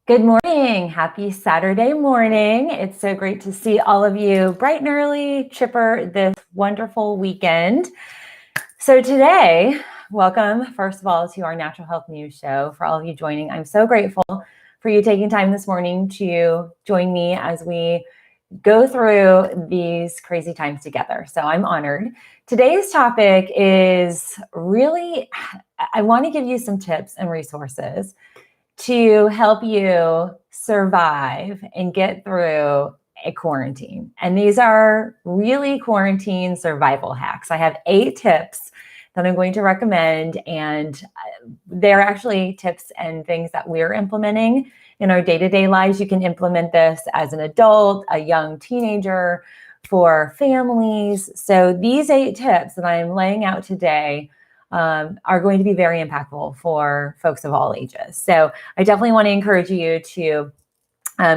Good morning. Happy Saturday morning. It's so great to see all of you bright and early, chipper this wonderful weekend. So today, welcome, first of all, to our Natural Health News Show. For all of you joining, I'm so grateful for you taking time this morning to join me as we go through these crazy times together. So I'm honored. Today's topic is really, I want to give you some tips and resources to help you survive and get through a quarantine. And these are really quarantine survival hacks. I have 8 tips that I'm going to recommend, and they're actually tips and things that we're implementing in our day-to-day lives. You can implement this as an adult, a young teenager, for families. So these 8 tips that I'm laying out today are going to be very impactful for folks of all ages. So I definitely want to encourage you to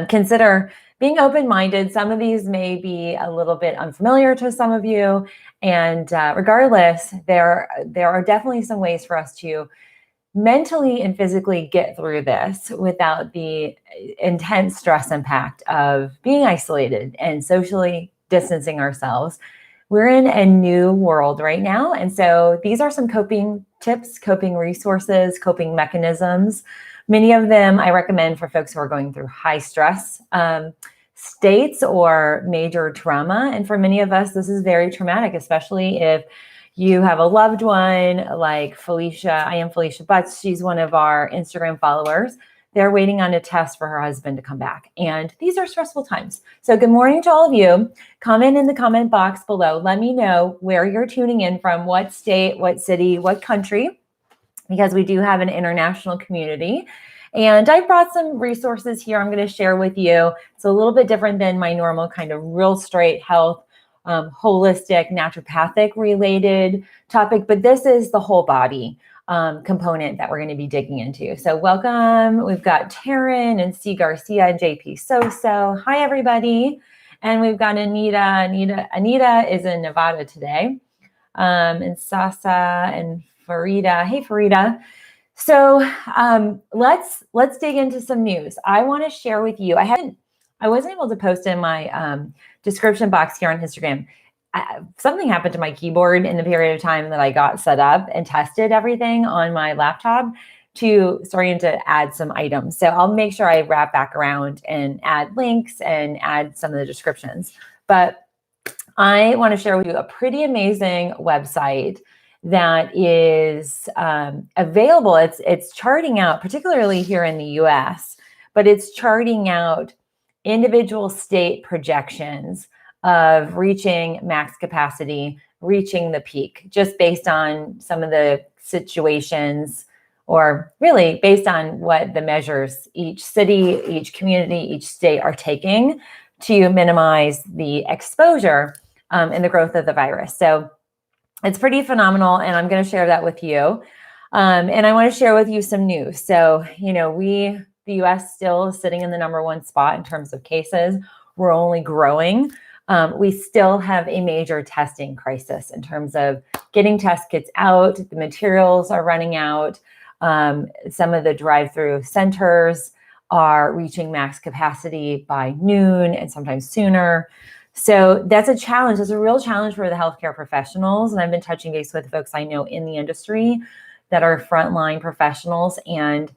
consider being open-minded. Some of these may be a little bit unfamiliar to some of you, and regardless, there are definitely some ways for us to mentally and physically get through this without the intense stress impact of being isolated and socially distancing ourselves. We're in a new world right now. And so these are some coping tips, coping resources, coping mechanisms. Many of them I recommend for folks who are going through high stress states or major trauma. And for many of us, this is very traumatic, especially if you have a loved one like Felicia. I am Felicia Butts. She's one of our Instagram followers. They're waiting on a test for her husband to come back. And these are stressful times. So good morning to all of you. Comment in the comment box below. Let me know where you're tuning in from, what state, what city, what country, because we do have an international community. And I brought some resources here I'm going to share with you. It's a little bit different than my normal kind of real straight health, holistic, naturopathic related topic, but this is the whole body component that we're going to be digging into. So welcome. We've got Taryn and C. Garcia and JP Soso. Hi, everybody. And we've got Anita. Anita is in Nevada today. And Sasa and Farida. Hey, Farida. So let's dig into some news. I want to share with you. I wasn't able to post in my description box here on Instagram. Something happened to my keyboard in the period of time that I got set up and tested everything on my laptop starting to add some items. So I'll make sure I wrap back around and add links and add some of the descriptions. But I want to share with you a pretty amazing website that is available. It's charting out, particularly here in the US, but it's charting out individual state projections of reaching max capacity, reaching the peak, just based on some of the situations, or really based on what the measures each city, each community, each state are taking to minimize the exposure and the growth of the virus. So it's pretty phenomenal, and I'm going to share that with you. And I want to share with you some news. So, the US still is sitting in the #1 spot in terms of cases. We're only growing. We still have a major testing crisis in terms of getting test kits out. The materials are running out. Some of the drive-through centers are reaching max capacity by noon and sometimes sooner. So that's a challenge. It's a real challenge for the healthcare professionals. And I've been touching base with folks I know in the industry that are frontline professionals. And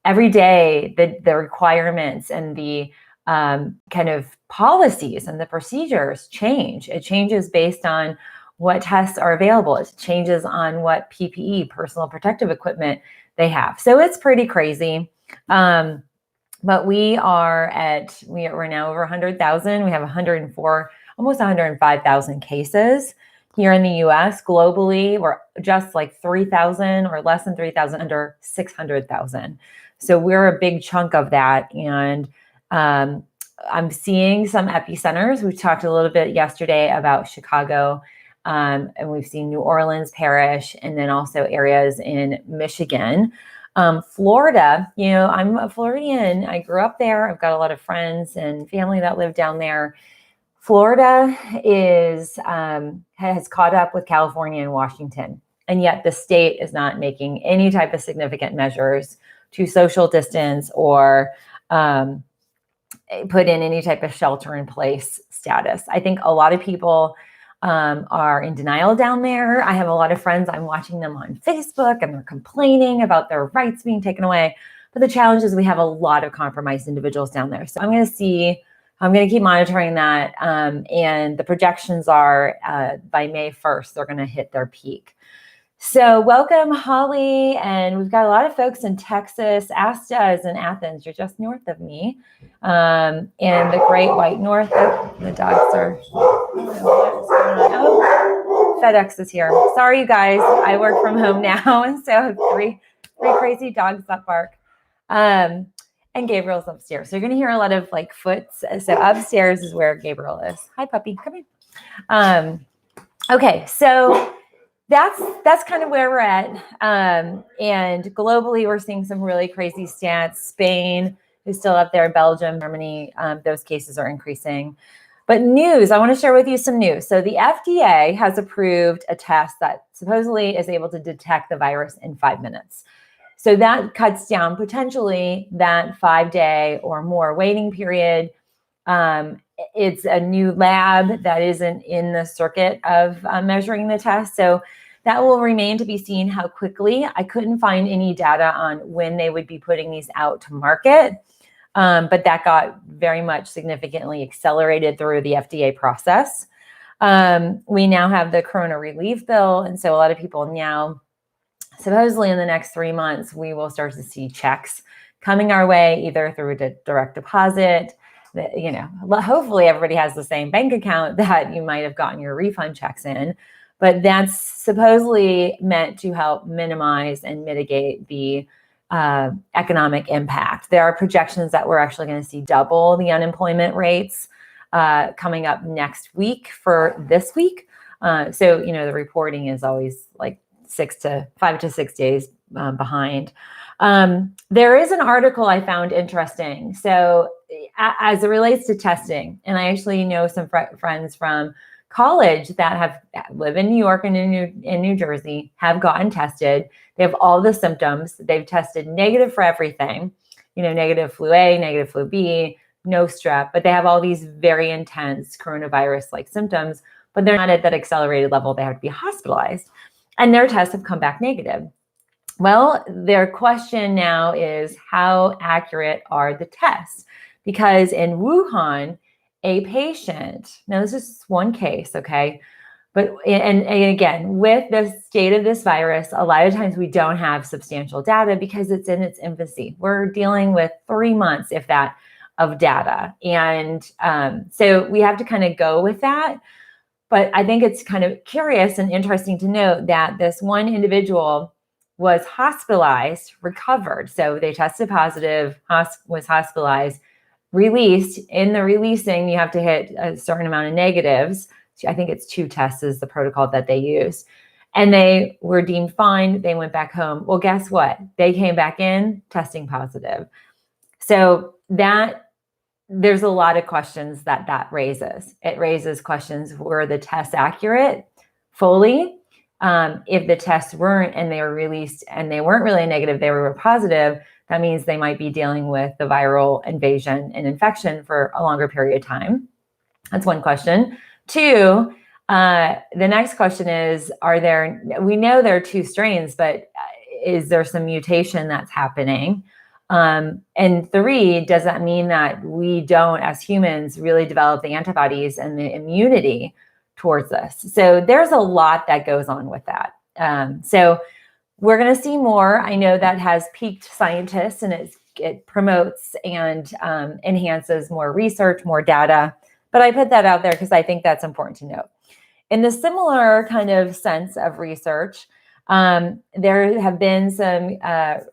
every day, the requirements and the kind of policies and the procedures change. It changes based on what tests are available. It changes on what PPE, personal protective equipment, they have. So it's pretty crazy. But we're now over 100,000. We have 104, almost 105,000 cases here in the US. Globally, we're just like 3,000 or less than 3,000, under 600,000. So we're a big chunk of that. And I'm seeing some epicenters. We talked a little bit yesterday about Chicago, and we've seen New Orleans parish, and then also areas in Michigan. Florida, I'm a Floridian. I grew up there. I've got a lot of friends and family that live down there. Florida has caught up with California and Washington, and yet the state is not making any type of significant measures to social distance or put in any type of shelter in place status. I think a lot of people are in denial down there. I have a lot of friends, I'm watching them on Facebook and they're complaining about their rights being taken away. But the challenge is we have a lot of compromised individuals down there. So I'm going to keep monitoring that. And the projections are by May 1st, they're going to hit their peak. So welcome, Holly. And we've got a lot of folks in Texas. Asta is in Athens. You're just north of me. And the Great White North. Oh, the dogs are. Oh, FedEx is here. Sorry, you guys. I work from home now. And so I have three crazy dogs that bark. And Gabriel's upstairs. So you're going to hear a lot of like foots. So upstairs is where Gabriel is. Hi, puppy. Come here. Okay. So that's kind of where we're at. And globally, we're seeing some really crazy stats. Spain is still up there, Belgium, Germany, those cases are increasing. But news, I want to share with you some news. So the FDA has approved a test that supposedly is able to detect the virus in 5 minutes. So that cuts down potentially that 5-day or more waiting period. It's a new lab that isn't in the circuit of measuring the test. So that will remain to be seen how quickly. I couldn't find any data on when they would be putting these out to market, but that got very much significantly accelerated through the FDA process. We now have the Corona Relief Bill. And so a lot of people now, supposedly in the next 3 months, we will start to see checks coming our way, either through a direct deposit. Hopefully everybody has the same bank account that you might have gotten your refund checks in. But that's supposedly meant to help minimize and mitigate the economic impact. There are projections that we're actually going to see double the unemployment rates coming up next week for this week. So the reporting is always like 5 to 6 days behind. There is an article I found interesting. So as it relates to testing, and I actually know some friends from college that live in New York and in New Jersey, have gotten tested. They have all the symptoms. They've tested negative for everything, negative flu A, negative flu B, no strep, but they have all these very intense coronavirus-like symptoms, but they're not at that accelerated level. They have to be hospitalized, and their tests have come back negative. Well, their question now is, how accurate are the tests? Because in Wuhan, a patient, now this is one case, okay? But, and again, with the state of this virus, a lot of times we don't have substantial data because it's in its infancy. We're dealing with 3 months, if that, of data. And so we have to kind of go with that. But I think it's kind of curious and interesting to note that this one individual was hospitalized, recovered. So they tested positive, was hospitalized, released. In the releasing, you have to hit a certain amount of negatives. I think it's 2 tests is the protocol that they use. And they were deemed fine. They went back home. Well, guess what? They came back in testing positive. So there's a lot of questions that raises. It raises questions, were the tests accurate fully? If the tests weren't and they were released and they weren't really negative, they were positive, that means they might be dealing with the viral invasion and infection for a longer period of time. That's one question. 2, the next question is, we know there are 2 strains, but is there some mutation that's happening? And 3, does that mean that we don't, as humans, really develop the antibodies and the immunity towards this? So there's a lot that goes on with that. So we're going to see more. I know that has piqued scientists, and it promotes and enhances more research, more data. But I put that out there because I think that's important to note. In the similar kind of sense of research, there have been some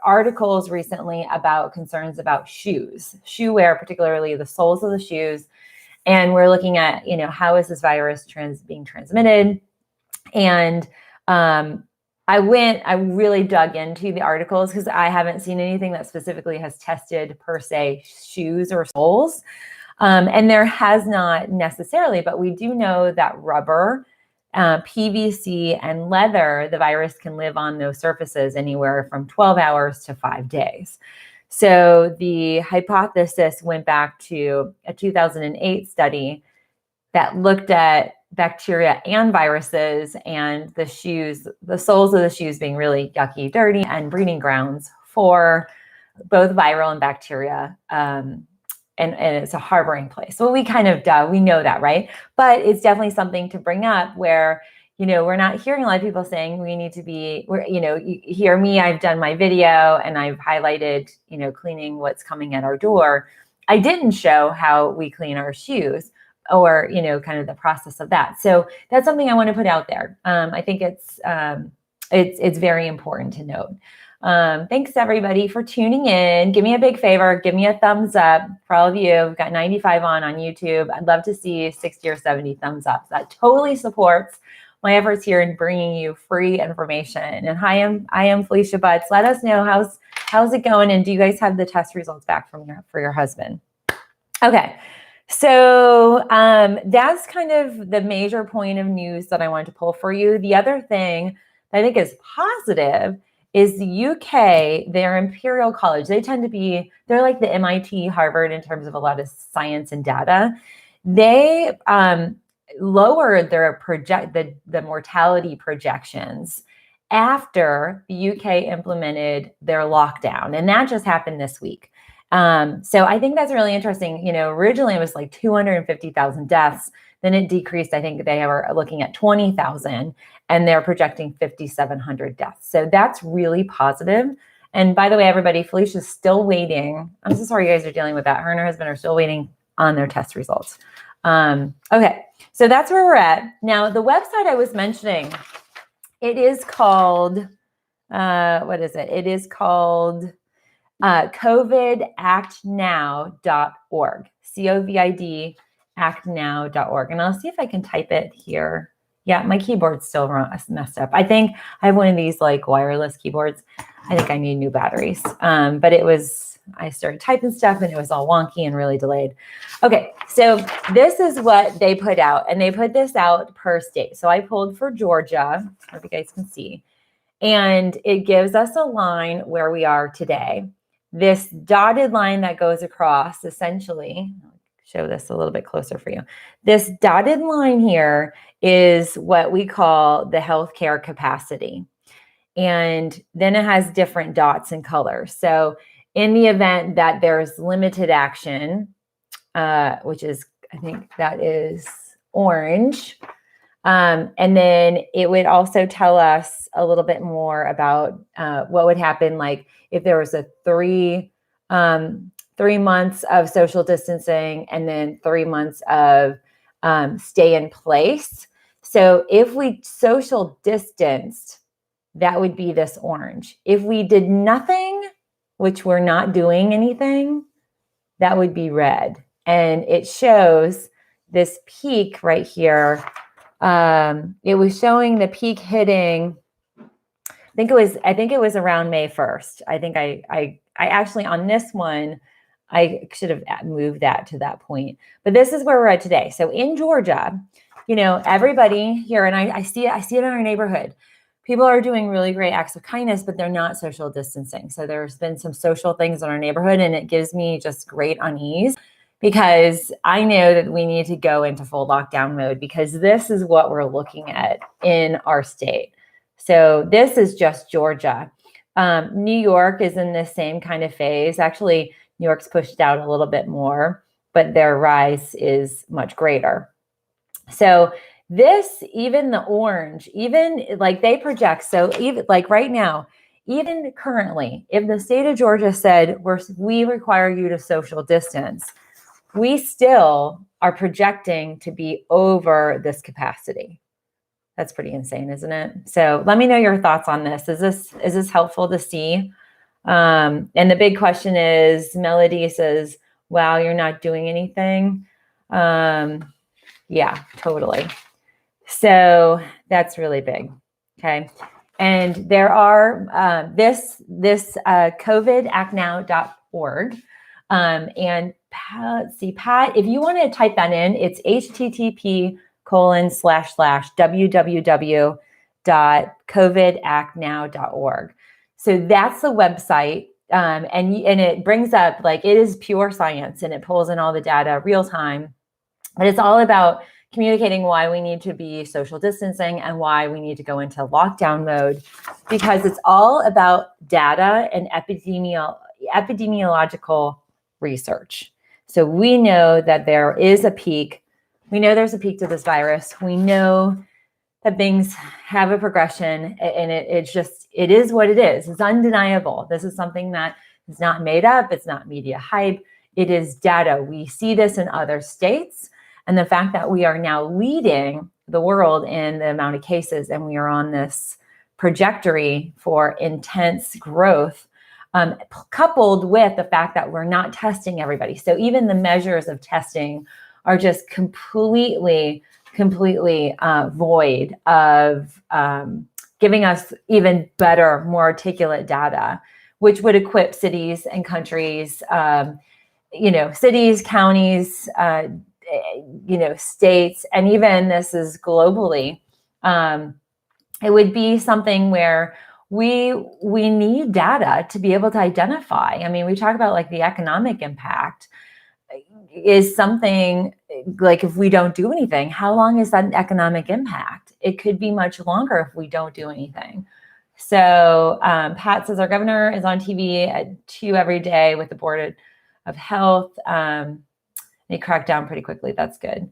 articles recently about concerns about shoe wear, particularly the soles of the shoes. And we're looking at, how is this virus being transmitted? And I really dug into the articles because I haven't seen anything that specifically has tested per se shoes or soles. And there has not necessarily, but we do know that rubber, PVC, and leather, the virus can live on those surfaces anywhere from 12 hours to 5 days. So the hypothesis went back to a 2008 study that looked at bacteria and viruses, and the soles of the shoes being really yucky, dirty, and breeding grounds for both viral and bacteria. And it's a harboring place. Well, we know that, right? But it's definitely something to bring up where, we're not hearing a lot of people saying we need to be, you hear me, I've done my video and I've highlighted, cleaning what's coming at our door. I didn't show how we clean our shoes or, kind of the process of that. So that's something I want to put out there. I think it's very important to note. Thanks everybody for tuning in. Give me a big favor. Give me a thumbs up for all of you. We've got 95 on YouTube. I'd love to see 60 or 70 thumbs up. That totally supports my efforts here in bringing you free information. And I am Felicia Butts. Let us know how's it going, and do you guys have the test results back for your husband? Okay. So that's kind of the major point of news that I wanted to pull for you. The other thing that I think is positive is the UK, their Imperial College. They're like the MIT, Harvard in terms of a lot of science and data. They lowered their the mortality projections after the UK implemented their lockdown. And that just happened this week. So I think that's really interesting. Originally it was like 250,000 deaths. Then it decreased. I think they were looking at 20,000 and they're projecting 5,700 deaths. So that's really positive. And by the way, everybody, Felicia's still waiting. I'm so sorry you guys are dealing with that. Her and her husband are still waiting on their test results. Okay. So that's where we're at. Now, the website I was mentioning, it is called, what is it? It is called covidactnow.org, COVID actnow.org. And I'll see if I can type it here. Yeah, my keyboard's still messed up. I think I have one of these like wireless keyboards. I think I need new batteries. But I started typing stuff and it was all wonky and really delayed. Okay, so this is what they put out, and they put this out per state. So I pulled for Georgia, I hope you guys can see, and it gives us a line where we are today. This dotted line that goes across, essentially, I'll show this a little bit closer for you. This dotted line here is what we call the healthcare capacity. And then it has different dots and colors. So in the event that there's limited action, which is, I think that is orange. And then it would also tell us a little bit more about what would happen, like if there was a 3 months of social distancing and then 3 months of stay in place. So if we social distanced, that would be this orange. If we did nothing, which we're not doing anything, that would be red. And it shows this peak right here. It was showing the peak hitting, I think it was around May 1st. I think I actually on this one, I should have moved that to that point. But this is where we're at today. So in Georgia, everybody here, and I see it in our neighborhood. People are doing really great acts of kindness, but they're not social distancing. So there's been some social things in our neighborhood, and it gives me just great unease because I know that we need to go into full lockdown mode because this is what we're looking at in our state. So this is just Georgia. New York is in the same kind of phase. Actually, New York's pushed out a little bit more, but their rise is much greater. So this, even the orange, even like they project, so even like right now, even currently, if the state of Georgia said we require you to social distance, we still are projecting to be over this capacity. That's pretty insane, isn't it? So let me know your thoughts on this. Is this helpful to see? And the big question is, Melody says, wow, you're not doing anything. Yeah, totally. So that's really big. Okay. And there are this covidactnow.org. And let's see, Pat, if you want to type that in, it's http://www.covidactnow.org. So that's the website. And it brings up, like, it is pure science and it pulls in all the data real time, but it's all about communicating why we need to be social distancing and why we need to go into lockdown mode, because it's all about data and epidemiological research. So we know that there is a peak. We know there's a peak to this virus. We know that things have a progression, and it is what it is. It's undeniable. This is something that is not made up. It's not media hype. It is data. We see this in other states. And the fact that we are now leading the world in the amount of cases, and we are on this trajectory for intense growth, coupled with the fact that we're not testing everybody. So even the measures of testing are just completely void of giving us even better, more articulate data, which would equip cities and countries, cities, counties, states, and even this is globally. It would be something where we need data to be able to identify. I mean, we talk about like the economic impact is something like, if we don't do anything, how long is that an economic impact? It could be much longer if we don't do anything. So Pat says our governor is on TV at 2 every day with the Board of Health. They cracked down pretty quickly. That's good.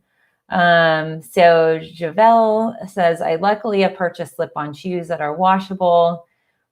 So Javel says, I luckily have purchased slip-on shoes that are washable.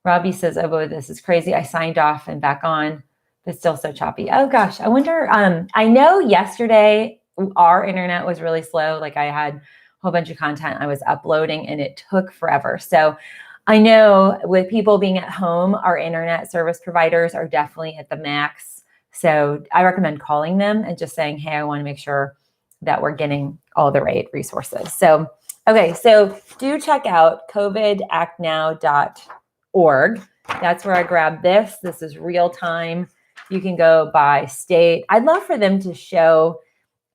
Robbie says, oh boy, this is crazy. I signed off and back on, but still so choppy. Oh gosh, I wonder, I know yesterday our internet was really slow. Like I had a whole bunch of content I was uploading and it took forever. So I know with people being at home, our internet service providers are definitely at the max. So I recommend calling them and just saying, hey, I want to make sure that we're getting all the right resources. So, okay, so do check out covidactnow.org. That's where I grabbed this. This is real time. You can go by state. I'd love for them to show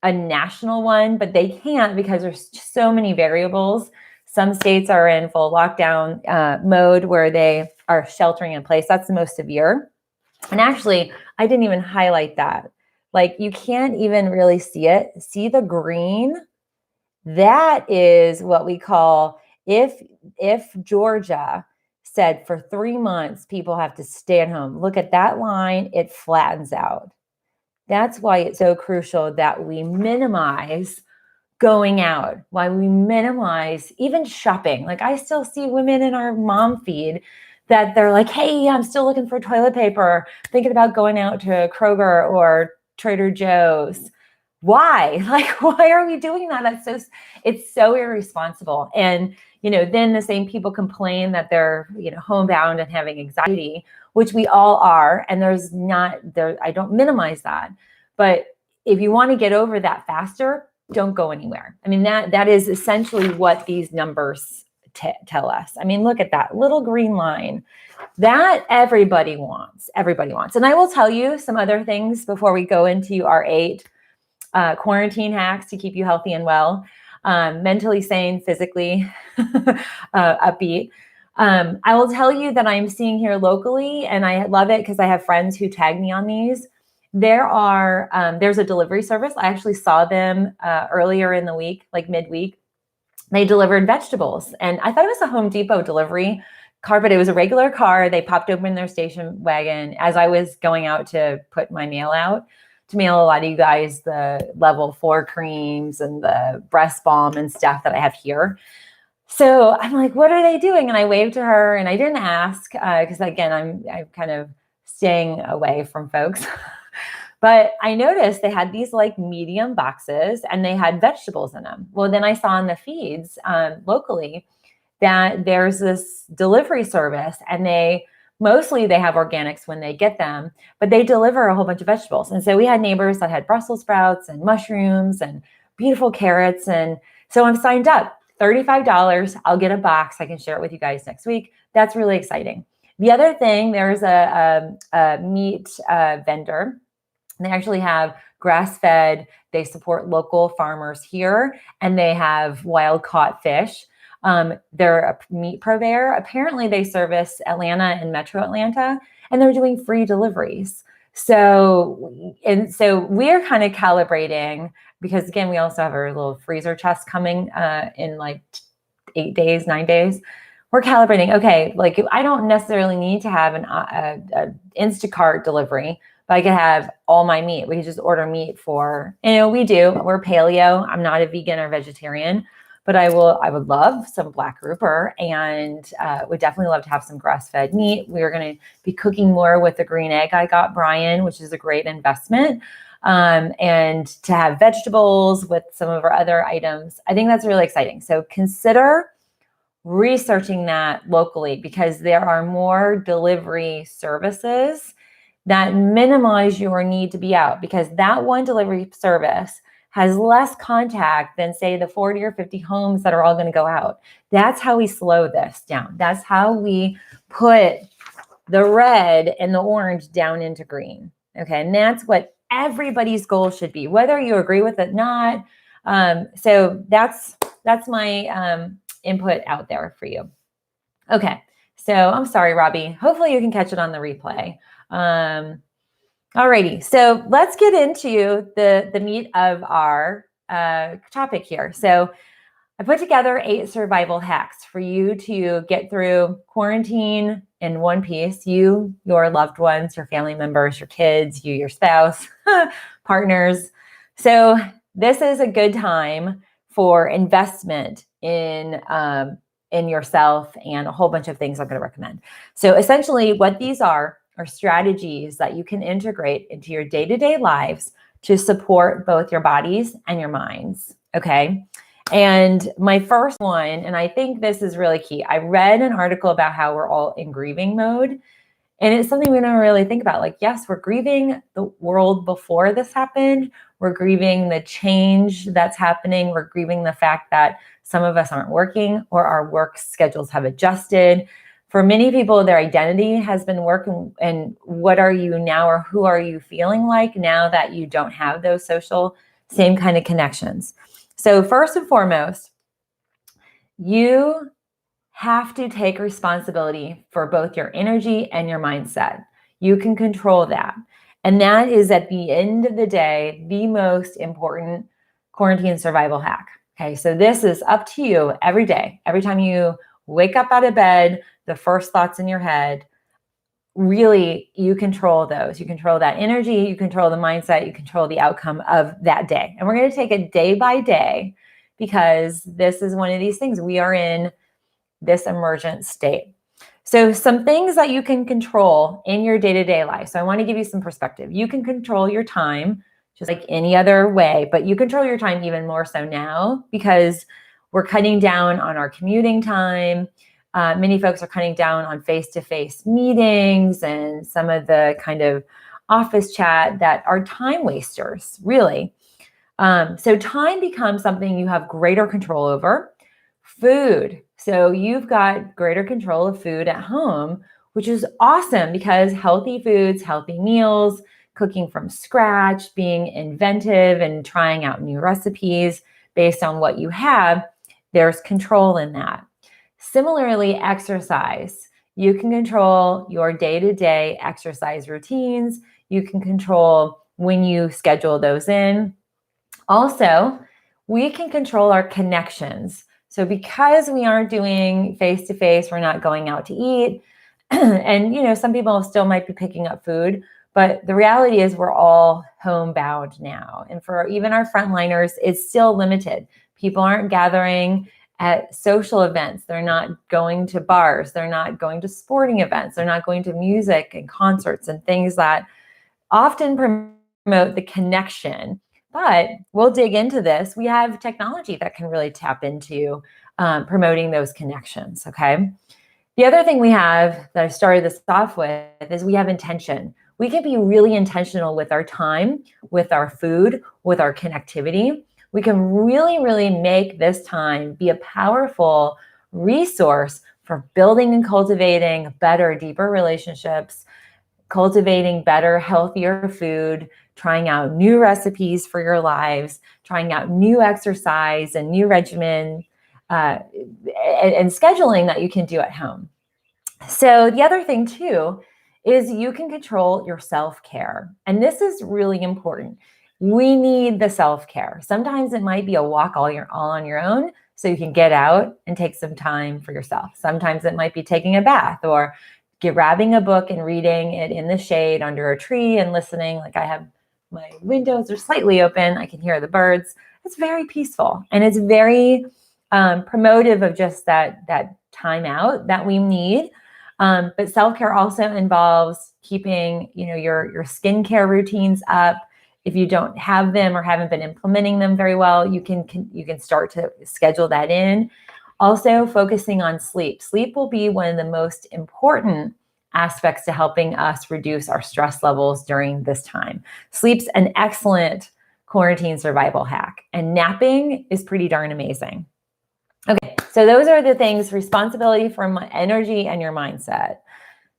a national one, but they can't because there's so many variables. Some states are in full lockdown mode where they are sheltering in place. That's the most severe. And actually, I didn't even highlight that. Like you can't even really see it. See the green? That is what we call, if Georgia said for 3 months, people have to stay at home. Look at that line, it flattens out. That's why it's so crucial that we minimize going out, why we minimize even shopping. Like I still see women in our mom feed that they're like, hey, I'm still looking for toilet paper, thinking about going out to Kroger or Trader Joe's. Why? Like, why are we doing that? It's so irresponsible. And, then the same people complain that they're, homebound and having anxiety, which we all are. And I don't minimize that. But if you want to get over that faster, don't go anywhere. I mean, that is essentially what these numbers tell us. I mean, look at that little green line. That everybody wants. And I will tell you some other things before we go into our 8 quarantine hacks to keep you healthy and well, mentally sane, physically upbeat. I will tell you that I'm seeing here locally, and I love it because I have friends who tag me on these. There's a delivery service. I actually saw them earlier in the week, like midweek. They delivered vegetables, and I thought it was a Home Depot delivery car, but it was a regular car. They popped open their station wagon as I was going out to put my mail out, to mail a lot of you guys the level 4 creams and the breast balm and stuff that I have here. So I'm like, what are they doing? And I waved to her, and I didn't ask because again, I'm kind of staying away from folks. But I noticed they had these like medium boxes and they had vegetables in them. Well, then I saw in the feeds locally that there's this delivery service, and they have organics when they get them, but they deliver a whole bunch of vegetables. And so we had neighbors that had Brussels sprouts and mushrooms and beautiful carrots. And so I'm signed up, $35. I'll get a box. I can share it with you guys next week. That's really exciting. The other thing, there's a meat vendor. They actually have grass-fed. They support local farmers here, and they have wild-caught fish. They're a meat purveyor. Apparently they service Atlanta and Metro Atlanta, and they're doing free deliveries. So we're kind of calibrating, because again, we also have our little freezer chest coming in like 8 days, 9 days. We're calibrating. Okay, like I don't necessarily need to have a Instacart delivery, but I could have all my meat. We could just order meat for, we're paleo. I'm not a vegan or vegetarian, but I would love some black grouper, and would definitely love to have some grass-fed meat. We are going to be cooking more with the green egg I got Brian, which is a great investment. And to have vegetables with some of our other items. I think that's really exciting. So consider researching that locally, because there are more delivery services that minimize your need to be out, because that one delivery service has less contact than, say, the 40 or 50 homes that are all going to go out. That's how we slow this down. That's how we put the red and the orange down into green. Okay. And that's what everybody's goal should be, whether you agree with it or not. So that's my input out there for you. Okay. So I'm sorry, Robbie. Hopefully you can catch it on the replay. Alrighty. So let's get into the meat of our topic here. So I put together 8 survival hacks for you to get through quarantine in one piece. You, your loved ones, your family members, your kids, you, your spouse, partners. So this is a good time for investment in yourself and a whole bunch of things I'm going to recommend. So essentially what these are strategies that you can integrate into your day-to-day lives to support both your bodies and your minds. Okay. And my first one, and I think this is really key. I read an article about how we're all in grieving mode. And it's something we don't really think about. Like, yes, we're grieving the world before this happened. We're grieving the change that's happening. We're grieving the fact that some of us aren't working or our work schedules have adjusted. For many people, their identity has been working. And what are you now, or who are you feeling like now that you don't have those same kind of connections? So first and foremost, you have to take responsibility for both your energy and your mindset. You can control that. And that is, at the end of the day, the most important quarantine survival hack. Okay, so this is up to you every day. Every time you wake up out of bed, the first thoughts in your head, really, you control those. You control that energy, you control the mindset, you control the outcome of that day. And we're going to take it day by day, because this is one of these things. We are in this emergent state. So some things that you can control in your day-to-day life. So I want to give you some perspective. You can control your time just like any other way, but you control your time even more so now, because we're cutting down on our commuting time. Many folks are cutting down on face-to-face meetings and some of the kind of office chat that are time wasters, really. So time becomes something you have greater control over. Food. So you've got greater control of food at home, which is awesome, because healthy foods, healthy meals, cooking from scratch, being inventive and trying out new recipes based on what you have, there's control in that. Similarly, exercise. You can control your day-to-day exercise routines. You can control when you schedule those in. Also, we can control our connections. So because we aren't doing face-to-face, we're not going out to eat. And, some people still might be picking up food, but the reality is we're all homebound now. And for even our frontliners, it's still limited. People aren't gathering at social events. They're not going to bars. They're not going to sporting events. They're not going to music and concerts and things that often promote the connection. But we'll dig into this. We have technology that can really tap into promoting those connections, okay? The other thing we have that I started this off with is we have intention. We can be really intentional with our time, with our food, with our connectivity. We can really, really make this time be a powerful resource for building and cultivating better, deeper relationships, cultivating better, healthier food, trying out new recipes for your lives, trying out new exercise and new regimen, and scheduling that you can do at home. So the other thing too is you can control your self-care. And this is really important. We need the self-care. Sometimes it might be a walk all on your own so you can get out and take some time for yourself. Sometimes it might be taking a bath or grabbing a book and reading it in the shade under a tree and listening. Like I have my windows are slightly open. I can hear the birds. It's very peaceful and it's very promotive of just that time out that we need. But self-care also involves keeping, your skincare routines up. If you don't have them or haven't been implementing them very well, you can start to schedule that in. Also, focusing on sleep. Sleep will be one of the most important aspects to helping us reduce our stress levels during this time. Sleep's an excellent quarantine survival hack, and napping is pretty darn amazing. Okay, so those are the things: responsibility for my energy and your mindset.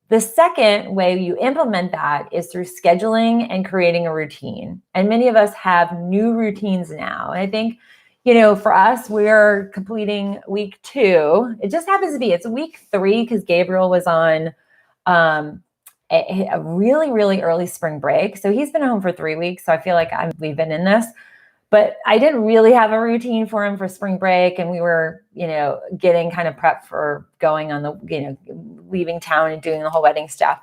The second way you implement that is through scheduling and creating a routine. And many of us have new routines now. And I think, for us, we're completing week 2. It just happens to be, it's week 3 because Gabriel was on a really, really early spring break. So he's been home for 3 weeks. So I feel like we've been in this. But I didn't really have a routine for him for spring break. And we were, getting kind of prepped for going on the, leaving town and doing the whole wedding stuff.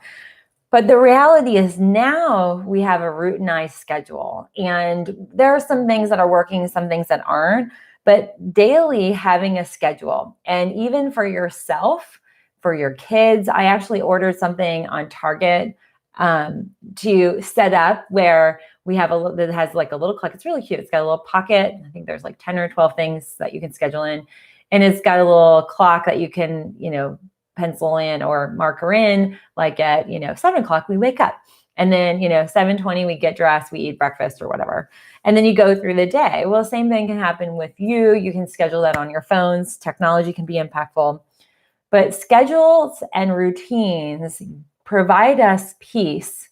But the reality is now we have a routinized schedule. And there are some things that are working, some things that aren't. But daily having a schedule, and even for yourself, for your kids, I actually ordered something on Target to set up where we have that has like a little clock. It's really cute. It's got a little pocket. I think there's like 10 or 12 things that you can schedule in. And it's got a little clock that you can, pencil in or marker in, like at, 7:00, we wake up. And then, 7:20, we get dressed, we eat breakfast or whatever. And then you go through the day. Well, the same thing can happen with you. You can schedule that on your phones. Technology can be impactful. But schedules and routines provide us peace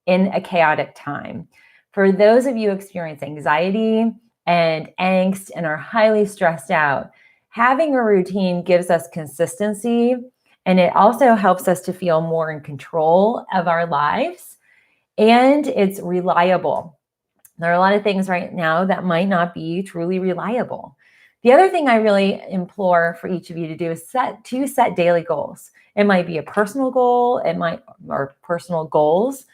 in a chaotic time. For those of you experiencing anxiety and angst and are highly stressed out, having a routine gives us consistency, and it also helps us to feel more in control of our lives, and it's reliable. There are a lot of things right now that might not be truly reliable. The other thing I really implore for each of you to do is set daily goals. It might be a personal goal, or personal goals.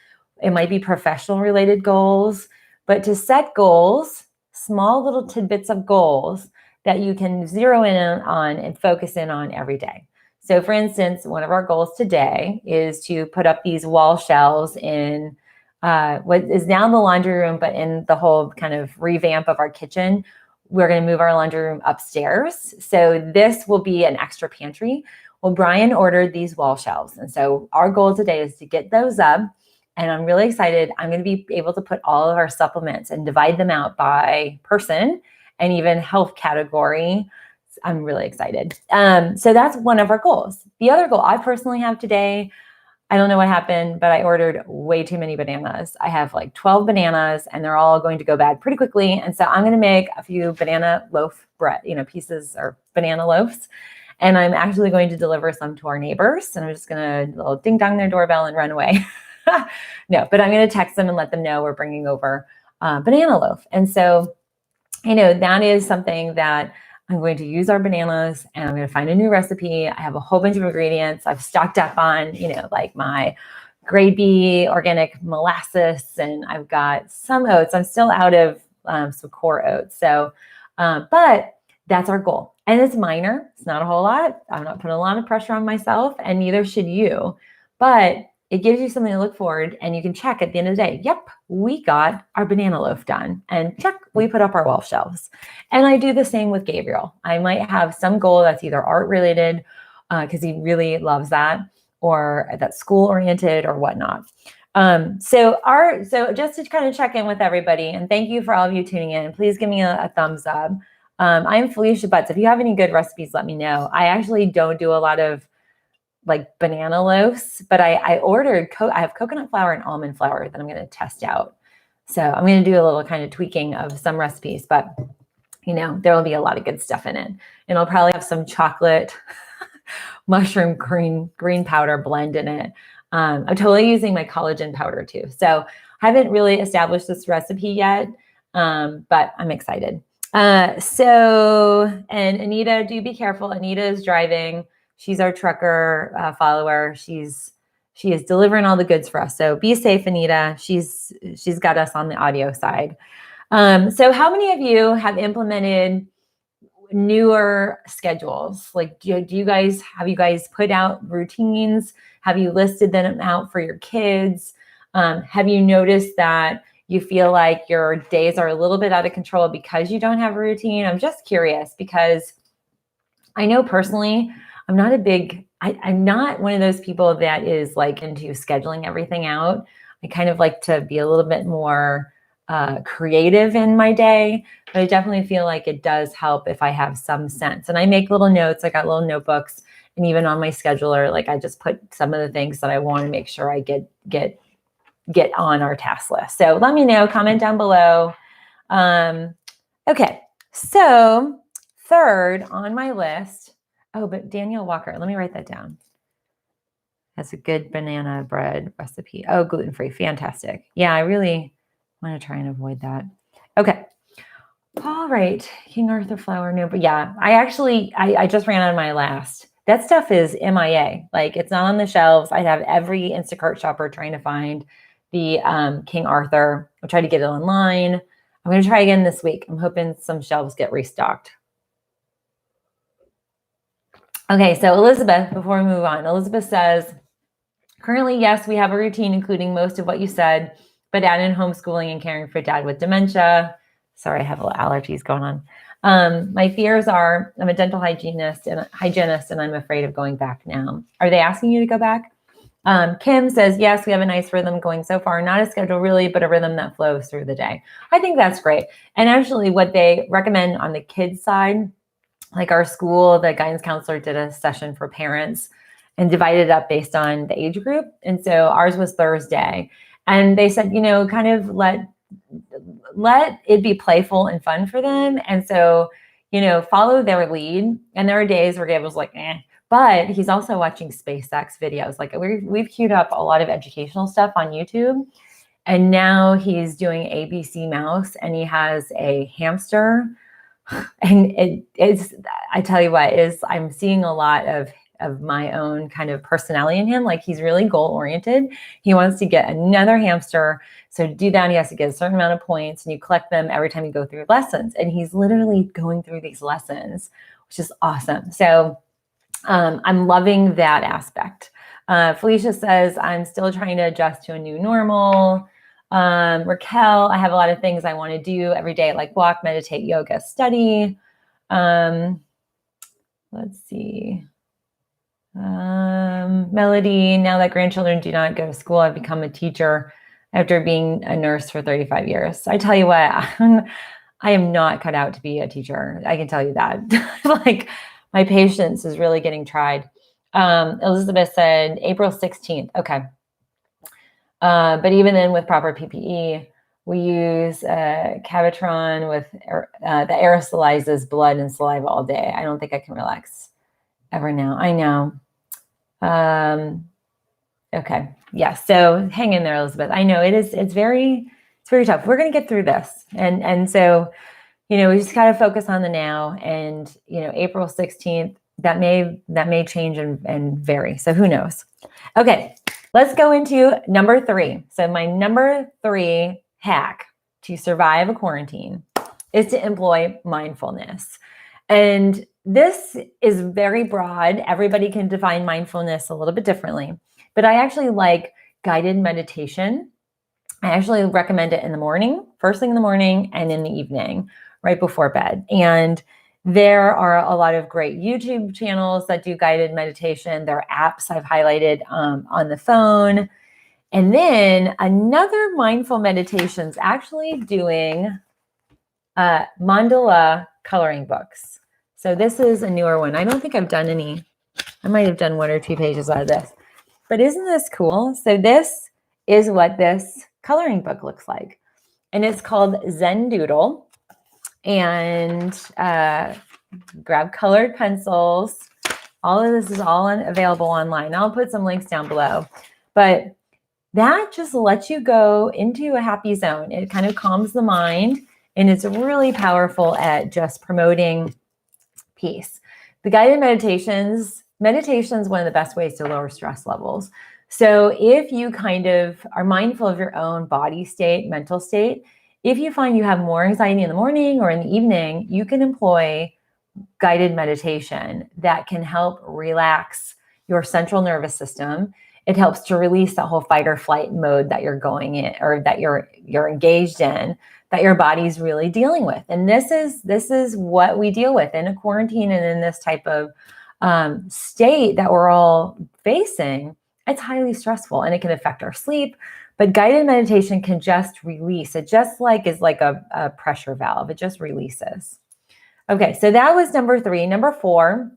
It might be professional related goals, but to set goals, small little tidbits of goals that you can zero in on and focus in on every day. So for instance, one of our goals today is to put up these wall shelves in what is now the laundry room, but in the whole kind of revamp of our kitchen, we're going to move our laundry room upstairs. So this will be an extra pantry. Well, Brian ordered these wall shelves. And so our goal today is to get those up. And I'm really excited. I'm going to be able to put all of our supplements and divide them out by person and even health category. I'm really excited. So that's one of our goals. The other goal I personally have today, I don't know what happened, but I ordered way too many bananas. I have like 12 bananas and they're all going to go bad pretty quickly. And so I'm going to make a few banana loaf bread, pieces or banana loaves. And I'm actually going to deliver some to our neighbors. And I'm just going to little ding dong their doorbell and run away. No, but I'm going to text them and let them know we're bringing over banana loaf. And so, that is something that I'm going to use our bananas and I'm going to find a new recipe. I have a whole bunch of ingredients I've stocked up on, like my grade B organic molasses, and I've got some oats. I'm still out of some core oats. So, but that's our goal. And it's minor. It's not a whole lot. I'm not putting a lot of pressure on myself, and neither should you. But it gives you something to look forward, and you can check at the end of the day, yep, we got our banana loaf done, and check, we put up our wall shelves. And I do the same with Gabriel. I might have some goal that's either art related, because he really loves that, or that's school oriented or whatnot. So just to kind of check in with everybody, and thank you for all of you tuning in. Please give me a thumbs up. I'm Felicia Butts. If you have any good recipes, let me know. I actually don't do a lot of like banana loaves, but I ordered, I have coconut flour and almond flour that I'm going to test out. So I'm going to do a little kind of tweaking of some recipes, but there will be a lot of good stuff in it. And I'll probably have some chocolate mushroom green powder blend in it. I'm totally using my collagen powder too. So I haven't really established this recipe yet, but I'm excited. And Anita, do be careful. Anita is driving. She's our trucker follower. She is delivering all the goods for us. So be safe, Anita. She's got us on the audio side. So how many of you have implemented newer schedules? Like, have you guys put out routines? Have you listed them out for your kids? Have you noticed that you feel like your days are a little bit out of control because you don't have a routine? I'm just curious because I know personally, I'm not one of those people that is like into scheduling everything out. I kind of like to be a little bit more creative in my day, but I definitely feel like it does help if I have some sense. And I make little notes. I got little notebooks, and even on my scheduler, like I just put some of the things that I want to make sure I get on our task list. So let me know, comment down below. Okay, so third on my list. Oh, but Danielle Walker, let me write that down. That's a good banana bread recipe. Oh, gluten-free, fantastic. Yeah, I really want to try and avoid that. Okay. All right. King Arthur flour. No, but yeah, I just ran out of my last. That stuff is MIA. Like, it's not on the shelves. I have every Instacart shopper trying to find the King Arthur. I'll try to get it online. I'm going to try again this week. I'm hoping some shelves get restocked. Okay. So Elizabeth, before we move on, Elizabeth says, currently, yes, we have a routine, including most of what you said, but add in homeschooling and caring for dad with dementia. Sorry, I have a little allergies going on. My fears are I'm a dental hygienist, and I'm afraid of going back now. Are they asking you to go back? Kim says, yes, we have a nice rhythm going so far. Not a schedule really, but a rhythm that flows through the day. I think that's great. And actually what they recommend on the kids side, like our school, the guidance counselor did a session for parents and divided it up based on the age group. And so ours was Thursday. And they said, kind of let it be playful and fun for them. And so, follow their lead. And there are days where Gabe was like, but he's also watching SpaceX videos. Like we've queued up a lot of educational stuff on YouTube. And now he's doing ABC Mouse, and he has a hamster. And I tell you what, I'm seeing a lot of my own kind of personality in him. Like, he's really goal oriented. He wants to get another hamster. So to do that, he has to get a certain amount of points, and you collect them every time you go through lessons. And he's literally going through these lessons, which is awesome. So I'm loving that aspect. Felicia says, I'm still trying to adjust to a new normal. Raquel, I have a lot of things I want to do every day, like walk, meditate, yoga, study. Let's see. Melody, now that grandchildren do not go to school, I've become a teacher after being a nurse for 35 years. I tell you what, I am not cut out to be a teacher. I can tell you that. Like, my patience is really getting tried. Elizabeth said April 16th. Okay. But even then, with proper PPE, we use Cavitron that aerosolizes blood and saliva all day. I don't think I can relax ever now. I know. Okay. Yeah. So hang in there, Elizabeth. I know it's very tough. We're going to get through this. And so, we just got to focus on the now, and, April 16th, that may change and vary. So who knows? Okay. Let's go into number 3. So my number 3 hack to survive a quarantine is to employ mindfulness. And this is very broad. Everybody can define mindfulness a little bit differently, but I actually like guided meditation. I actually recommend it in the morning, first thing in the morning, and in the evening, right before bed. And there are a lot of great YouTube channels that do guided meditation. There are apps I've highlighted on the phone. And then another mindful meditation's actually doing mandala coloring books. So this is a newer one. I don't think I've done any. I might have done 1 or 2 pages out of this. But isn't this cool? So this is what this coloring book looks like. And it's called Zen Doodle. and grab colored pencils. All of this is available online. I'll put some links down below. But that just lets you go into a happy zone. It kind of calms the mind, and it's really powerful at just promoting peace. The guided meditation is one of the best ways to lower stress levels. So if you kind of are mindful of your own body state, mental state, if you find you have more anxiety in the morning or in the evening, you can employ guided meditation that can help relax your central nervous system. It helps to release that whole fight or flight mode that you're going in, or that you're engaged in, that your body's really dealing with. And this is what we deal with in a quarantine and in this type of state that we're all facing. It's highly stressful, and it can affect our sleep. But guided meditation can just release. It just is like a pressure valve. It just releases. Okay, so that was number 3. Number 4,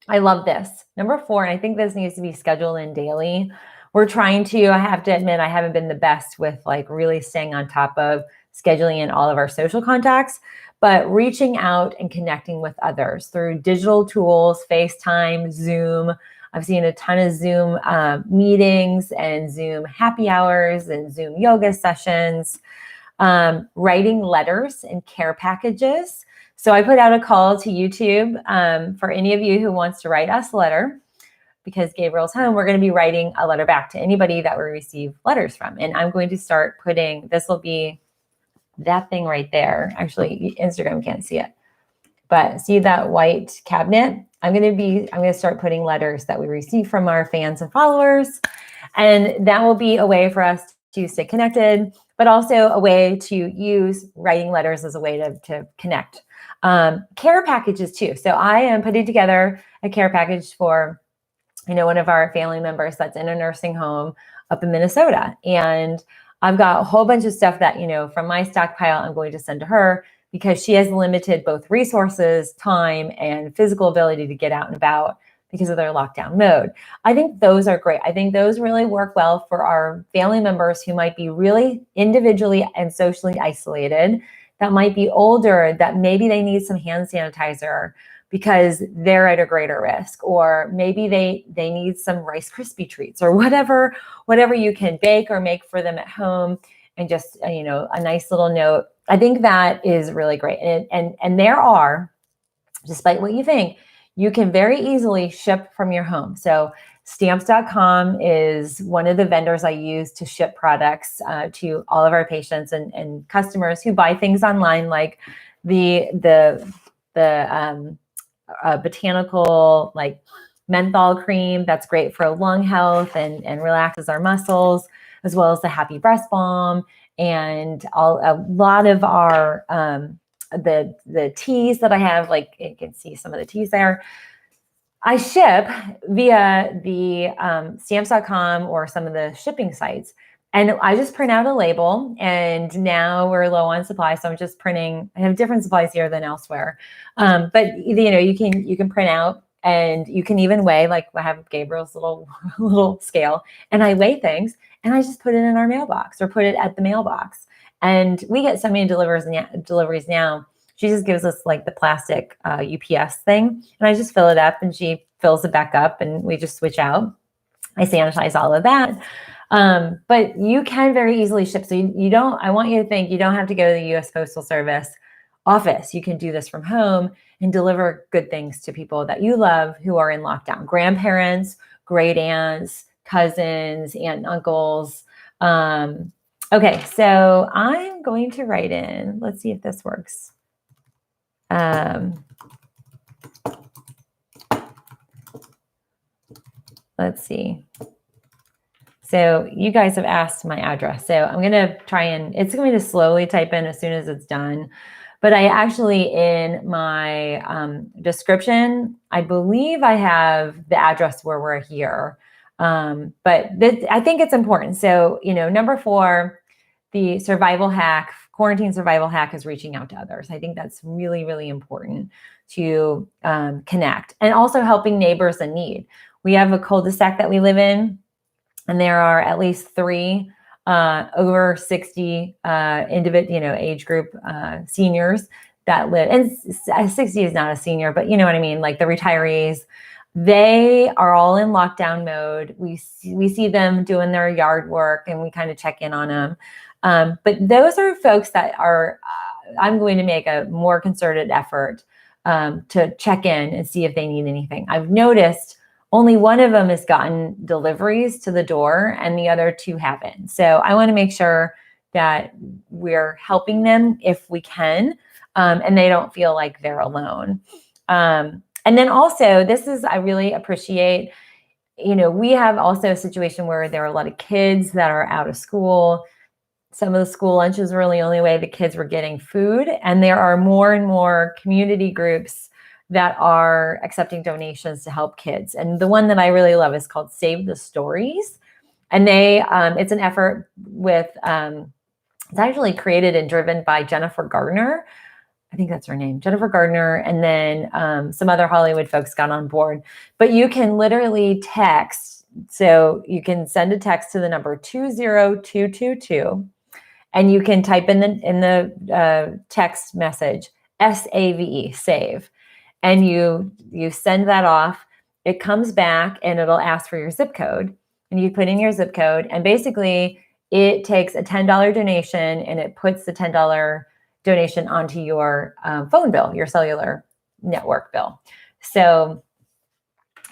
I love this. Number 4, and I think this needs to be scheduled in daily. We're trying to, I have to admit, I haven't been the best with really staying on top of scheduling in all of our social contacts, but reaching out and connecting with others through digital tools, FaceTime, Zoom. I've seen a ton of Zoom meetings and Zoom happy hours and Zoom yoga sessions, writing letters and care packages. So I put out a call to YouTube for any of you who wants to write us a letter, because Gabriel's home. We're going to be writing a letter back to anybody that we receive letters from. And I'm going to start putting, this will be that thing right there. Actually, Instagram can't see it, but see that white cabinet? I'm going to start putting letters that we receive from our fans and followers. And that will be a way for us to stay connected, but also a way to use writing letters as a way to connect. Care packages too. So I am putting together a care package for, one of our family members that's in a nursing home up in Minnesota. And I've got a whole bunch of stuff that, from my stockpile, I'm going to send to her, because she has limited both resources, time, and physical ability to get out and about because of their lockdown mode. I think those are great. I think those really work well for our family members who might be really individually and socially isolated, that might be older, that maybe they need some hand sanitizer because they're at a greater risk, or maybe they need some Rice Krispie treats, or whatever you can bake or make for them at home, and just a nice little note. I think that is really great. And there are, despite what you think, you can very easily ship from your home. So stamps.com is one of the vendors I use to ship products to all of our patients and customers who buy things online, like the botanical menthol cream that's great for lung health and relaxes our muscles, as well as the Happy Breast Balm, and a lot of our the teas that I have. You can see some of the teas there. I ship via the stamps.com or some of the shipping sites. And I just print out a label, and now we're low on supply. So I'm just printing. I have different supplies here than elsewhere. But you can print out, and you can even weigh, I have Gabriel's little scale, and I weigh things, and I just put it in our mailbox or put it at the mailbox. And we get so many deliveries now. She just gives us the plastic UPS thing, and I just fill it up, and she fills it back up, and we just switch out. I sanitize all of that. But you can very easily ship. So I want you to think you don't have to go to the U.S. Postal Service office. You can do this from home and deliver good things to people that you love who are in lockdown: grandparents, great aunts, cousins, aunt and uncles. Okay, so I'm going to write in. Let's see if this works. Let's see. So you guys have asked my address. So I'm going to try it's going to slowly type in as soon as it's done. But I actually, in my description, I believe I have the address where we're here. But I think it's important. So, number 4, the quarantine survival hack is reaching out to others. I think that's really, really important to connect, and also helping neighbors in need. We have a cul-de-sac that we live in, and there are at least 3 over 60 age group seniors that live, and 60 is not a senior, but you know what I mean? Like the retirees, they are all in lockdown mode. We see them doing their yard work and we kind of check in on them. But those are folks that are, I'm going to make a more concerted effort to check in and see if they need anything. I've noticed only one of them has gotten deliveries to the door and the other two haven't. So I want to make sure that we're helping them if we can, and they don't feel like they're alone. And then also, I really appreciate, we have also a situation where there are a lot of kids that are out of school. Some of the school lunches were the only way the kids were getting food. And there are more and more community groups that are accepting donations to help kids. And the one that I really love is called Save the Stories. And it's an effort with, it's actually created and driven by Jennifer Gardner. I think that's her name, Jennifer Gardner. And then some other Hollywood folks got on board. But you can literally text. So you can send a text to the number 20222. And you can type in the text message, SAVE, save. And you send that off. It comes back and it'll ask for your zip code. And you put in your zip code. And basically, it takes a $10 donation and it puts the $10 donation onto your phone bill, your cellular network bill. So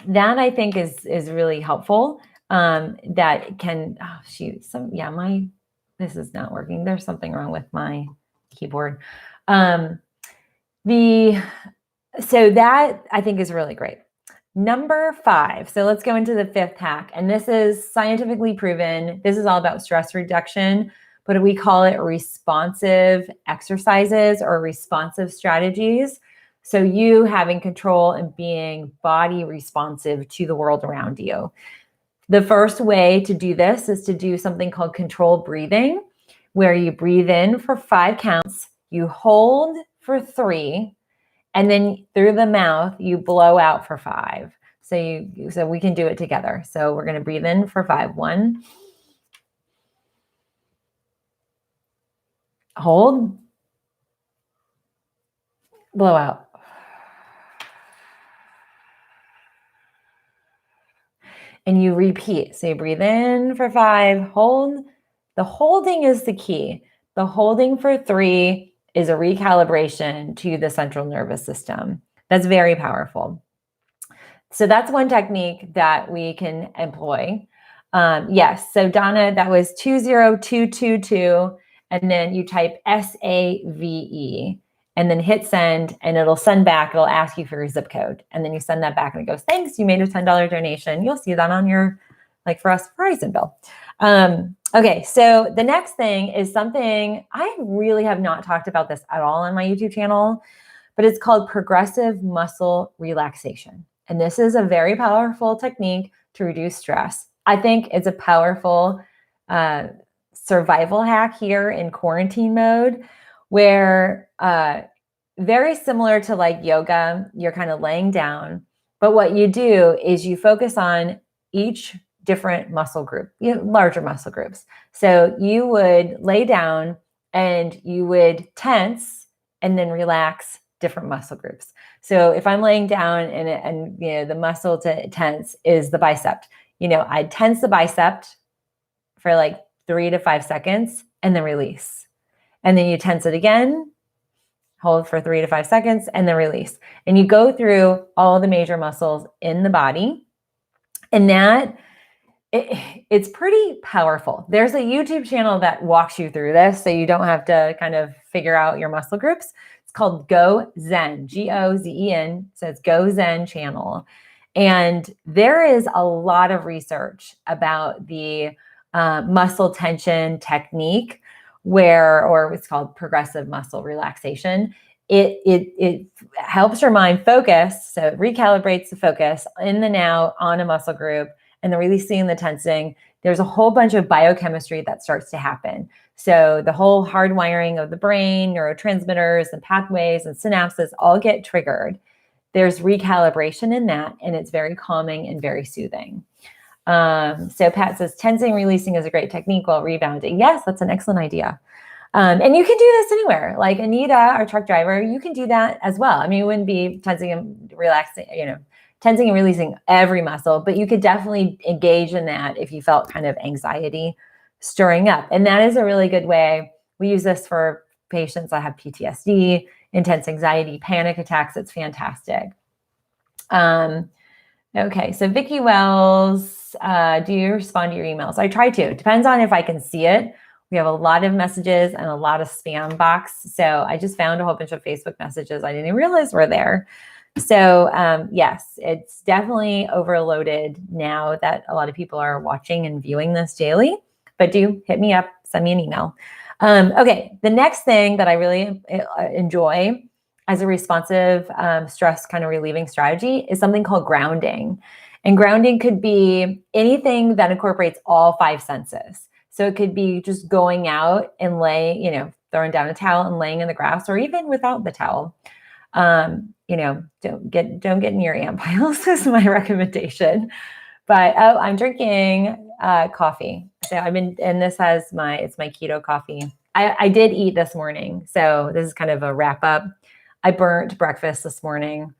that I think is really helpful. That can, this is not working. There's something wrong with my keyboard. So that I think is really great. Number 5. So let's go into the 5th hack. And this is scientifically proven. This is all about stress reduction, but we call it responsive exercises or responsive strategies. So you having control and being body responsive to the world around you. The first way to do this is to do something called controlled breathing, where you breathe in for 5 counts, you hold for 3, and then through the mouth, you blow out for 5. So we can do it together. So we're going to breathe in for 5. 1, hold, blow out. And you repeat. So you breathe in for 5, hold. The holding is the key. The holding for 3 is a recalibration to the central nervous system. That's very powerful. So that's one technique that we can employ. Yes. So Donna, that was 20222. And then you type SAVE and then hit send, and it'll send back. It'll ask you for your zip code. And then you send that back and it goes, thanks, you made a $10 donation. You'll see that on your, for us, Verizon bill. Okay, so the next thing is something I really have not talked about this at all on my YouTube channel, but it's called progressive muscle relaxation. And this is a very powerful technique to reduce stress. I think it's a powerful survival hack here in quarantine mode, where very similar to like yoga, you're kind of laying down, but what you do is you focus on each different muscle group, larger muscle groups. So you would lay down and you would tense and then relax different muscle groups. So if I'm laying down and the muscle to tense is the bicep, I'd tense the bicep for like 3 to 5 seconds and then release. And then you tense it again, hold for 3 to 5 seconds, and then release. And you go through all the major muscles in the body. And that it's pretty powerful. There's a YouTube channel that walks you through this, so you don't have to kind of figure out your muscle groups. It's called Go Zen, GOZEN. So it's Go Zen channel. And there is a lot of research about the muscle tension technique, or it's called progressive muscle relaxation. It helps your mind focus. So it recalibrates the focus in the now on a muscle group, and the releasing and the tensing. There's a whole bunch of biochemistry that starts to happen. So the whole hardwiring of the brain, neurotransmitters and pathways and synapses all get triggered. There's recalibration in that, and it's very calming and very soothing. So Pat says, tensing, releasing is a great technique while rebounding. Yes, that's an excellent idea. And you can do this anywhere. Like Anita, our truck driver, you can do that as well. I mean, it wouldn't be tensing and relaxing, tensing and releasing every muscle, but you could definitely engage in that if you felt kind of anxiety stirring up. And that is a really good way. We use this for patients that have PTSD, intense anxiety, panic attacks. It's fantastic. Okay, so Vicki Wells, do you respond to your emails? I try to. It depends on if I can see it. We have a lot of messages and a lot of spam box. So I just found a whole bunch of Facebook messages I didn't even realize were there. So yes, it's definitely overloaded now that a lot of people are watching and viewing this daily. But do hit me up, send me an email. Okay, the next thing that I really enjoy as a responsive stress kind of relieving strategy is something called grounding. And grounding could be anything that incorporates all 5 senses. So it could be just going out and throwing down a towel and laying in the grass, or even without the towel. Don't get in your ant piles is my recommendation. But I'm drinking coffee. So it's my keto coffee. I did eat this morning. So this is kind of a wrap up. I burnt breakfast this morning.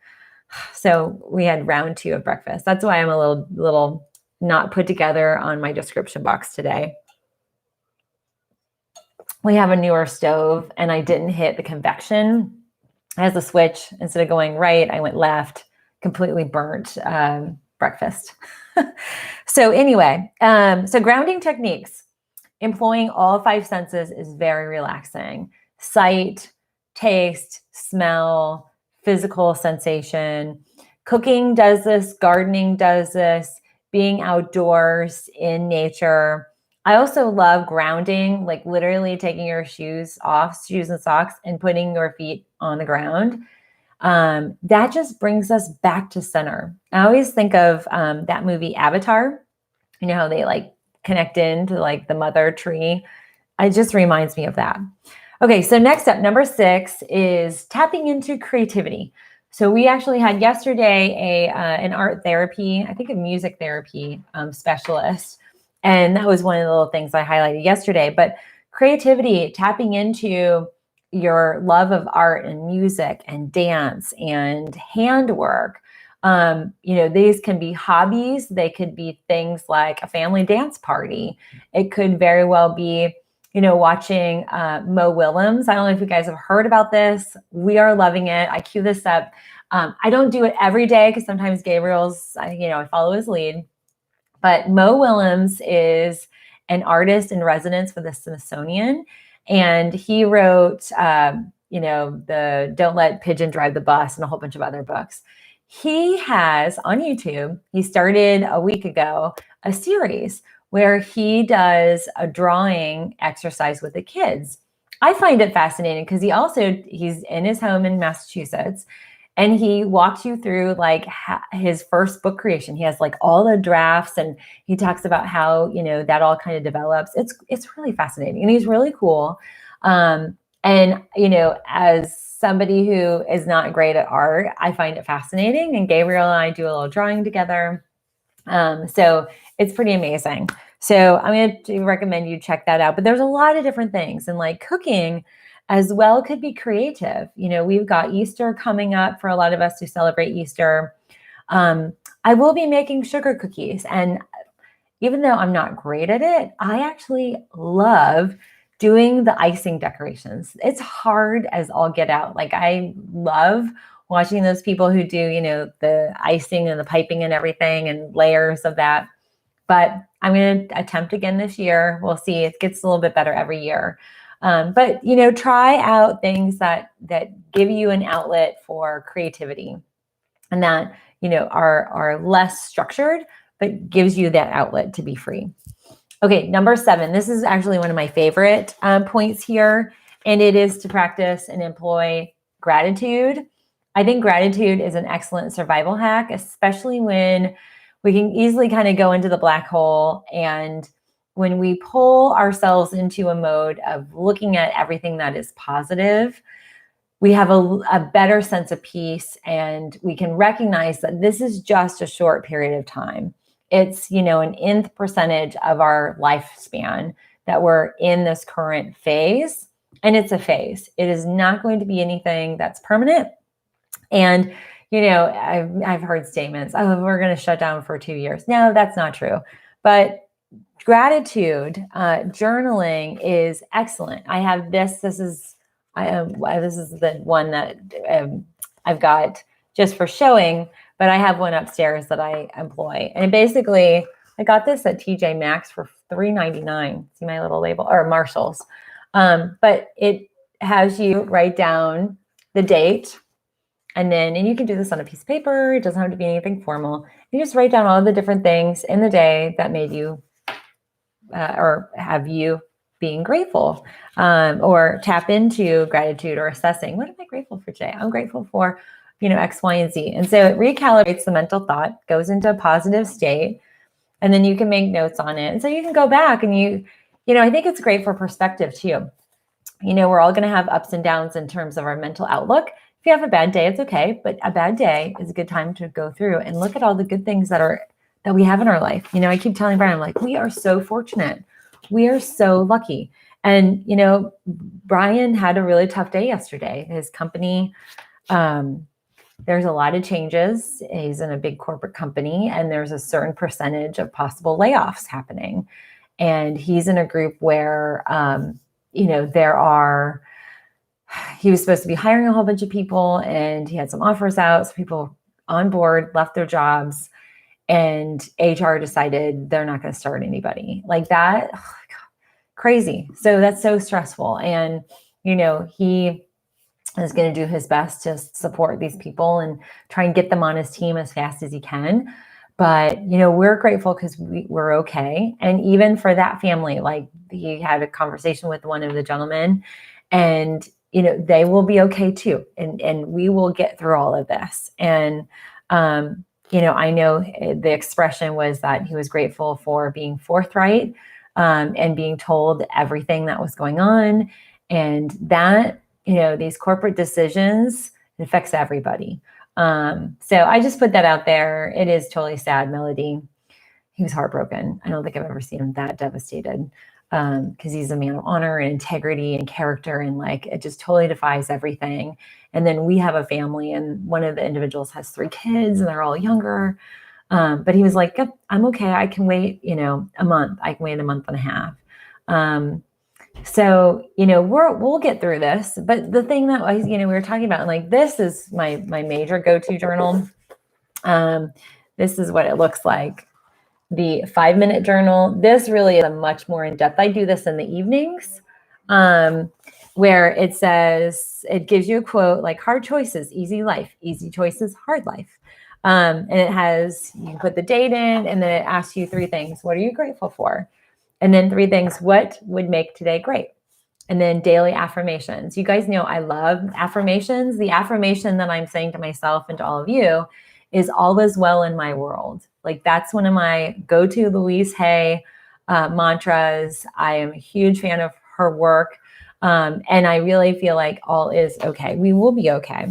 So we had round 2 of breakfast. That's why I'm a little not put together on my description box today. We have a newer stove and I didn't hit the convection. It has a switch. Instead of going right, I went left, completely burnt breakfast. So anyway, so grounding techniques, employing all 5 senses is very relaxing. Sight, taste, smell, physical sensation. Cooking does this, gardening does this, being outdoors in nature. I also love grounding, like literally taking your shoes and socks, and putting your feet on the ground. That just brings us back to center. I always think of that movie Avatar. You know how they like connect into like the mother tree. It just reminds me of that. Okay, so next up, number 6 is tapping into creativity. So we actually had yesterday an art therapy, I think a music therapy specialist. And that was one of the little things I highlighted yesterday. But creativity, tapping into your love of art and music and dance and handwork. These can be hobbies. They could be things like a family dance party. It could very well be watching Mo Willems. I don't know if you guys have heard about this. We are loving it. I cue this up. I don't do it every day because sometimes Gabriel's, I follow his lead. But Mo Willems is an artist in residence for the Smithsonian. And he wrote, the Don't Let Pigeon Drive the Bus and a whole bunch of other books. He has on YouTube, he started a week ago, a series where he does a drawing exercise with the kids. I find it fascinating because he's in his home in Massachusetts, and he walks you through like his first book creation. He has like all the drafts, and he talks about how, that all kind of develops. It's really fascinating, and he's really cool. And, as somebody who is not great at art, I find it fascinating. And Gabriel and I do a little drawing together. So it's pretty amazing. So I'm going to recommend you check that out. But there's a lot of different things, and like cooking as well could be creative. We've got Easter coming up for a lot of us who celebrate Easter. I will be making sugar cookies. And even though I'm not great at it, I actually love doing the icing decorations. It's hard as all get out. Like I love watching those people who do, the icing and the piping and everything and layers of that. But I'm going to attempt again this year. We'll see. It gets a little bit better every year. But try out things that give you an outlet for creativity, and that, are less structured, but gives you that outlet to be free. Okay, number 7. This is actually one of my favorite points here, and it is to practice and employ gratitude. I think gratitude is an excellent survival hack, especially when we can easily kind of go into the black hole, and when we pull ourselves into a mode of looking at everything that is positive, we have a better sense of peace, and we can recognize that this is just a short period of time. It's, an nth percentage of our lifespan that we're in this current phase. And it's a phase. It is not going to be anything that's permanent. And, I've heard statements, oh, we're going to shut down for 2 years. No, that's not true. But gratitude, journaling is excellent. I have this is the one that I've got just for showing, but I have one upstairs that I employ. And basically, I got this at TJ Maxx for $3.99. See my little label, or Marshall's. But it has you write down the date, and you can do this on a piece of paper. It doesn't have to be anything formal. You just write down all the different things in the day that made you or have you being grateful, or tap into gratitude or assessing, what am I grateful for today? I'm grateful for, X, Y, and Z. And so it recalibrates the mental thought, goes into a positive state, and then you can make notes on it. And so you can go back and I think it's great for perspective too. We're all going to have ups and downs in terms of our mental outlook. If you have a bad day, it's okay. But a bad day is a good time to go through and look at all the good things that we have in our life. I keep telling Brian, I'm like, we are so fortunate. We are so lucky. And, Brian had a really tough day yesterday. His company, there's a lot of changes. He's in a big corporate company, and there's a certain percentage of possible layoffs happening. And he's in a group where, he was supposed to be hiring a whole bunch of people, and he had some offers out. So people on board left their jobs, and HR decided they're not going to start anybody like that. Oh my God, crazy. So that's so stressful. And, he is going to do his best to support these people and try and get them on his team as fast as he can. But, we're grateful because we're okay. And even for that family, like, he had a conversation with one of the gentlemen, and, they will be okay too. And we will get through all of this. And, I know the expression was that he was grateful for being forthright, and being told everything that was going on. And that, these corporate decisions, it affects everybody. So I just put that out there. It is totally sad, Melody. He was heartbroken. I don't think I've ever seen him that devastated, because he's a man of honor and integrity and character, and like, it just totally defies everything. And then we have a family, and one of the individuals has 3 kids, and they're all younger. But he was like, yep, I'm okay. I can wait, a month. I can wait a month and a half. So, we'll get through this. But the thing that we were talking about, like, this is my major go-to journal. This is what it looks like. The 5-minute journal. This really is a much more in-depth. I do this in the evenings, where it says, it gives you a quote like, hard choices, easy life, easy choices, hard life. And it has, you can put the date in, and then it asks you 3 things. What are you grateful for? And then 3 things, what would make today great? And then daily affirmations. You guys know I love affirmations. The affirmation that I'm saying to myself and to all of you is, all is well in my world. Like, that's one of my go-to Louise Hay mantras. I am a huge fan of her work. And I really feel like all is okay. We will be okay.